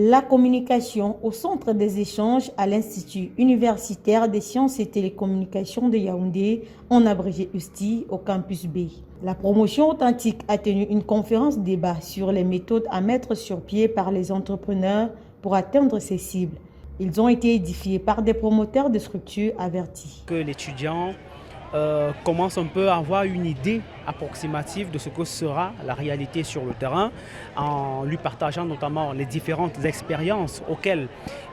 La communication au centre des échanges à l'Institut universitaire des sciences et télécommunications de Yaoundé, en abrégé USTI, au campus B. La promotion authentique a tenu une conférence débat sur les méthodes à mettre sur pied par les entrepreneurs pour atteindre ces cibles. Ils ont été édifiés par des promoteurs de structures avertis. Que l'étudiant commence un peu à avoir une idée approximative de ce que sera la réalité sur le terrain, en lui partageant notamment les différentes expériences auxquelles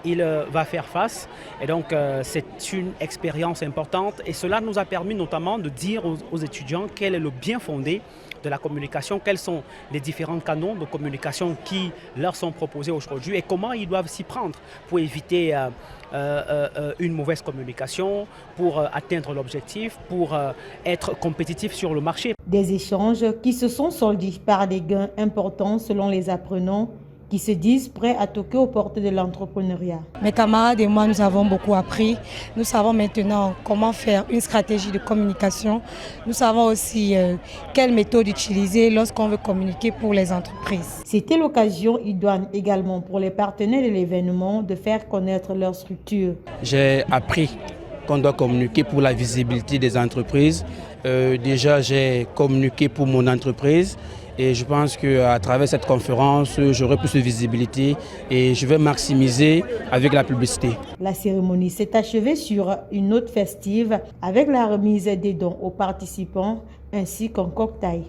il va faire face. Et donc c'est une expérience importante et cela nous a permis notamment de dire aux étudiants quel est le bien fondé de la communication, quels sont les différents canaux de communication qui leur sont proposés aujourd'hui et comment ils doivent s'y prendre pour éviter une mauvaise communication, pour atteindre l'objectif, pour être compétitif sur le marché. Des échanges qui se sont soldés par des gains importants selon les apprenants qui se disent prêts à toquer aux portes de l'entrepreneuriat. Mes camarades et moi, nous avons beaucoup appris. Nous savons maintenant comment faire une stratégie de communication. Nous savons aussi quelle méthode utiliser lorsqu'on veut communiquer pour les entreprises. C'était l'occasion idoine également pour les partenaires de l'événement de faire connaître leur structure. J'ai appris qu'on doit communiquer pour la visibilité des entreprises. Déjà, j'ai communiqué pour mon entreprise. Et je pense qu'à travers cette conférence, j'aurai plus de visibilité et je vais maximiser avec la publicité. La cérémonie s'est achevée sur une note festive avec la remise des dons aux participants ainsi qu'un cocktail.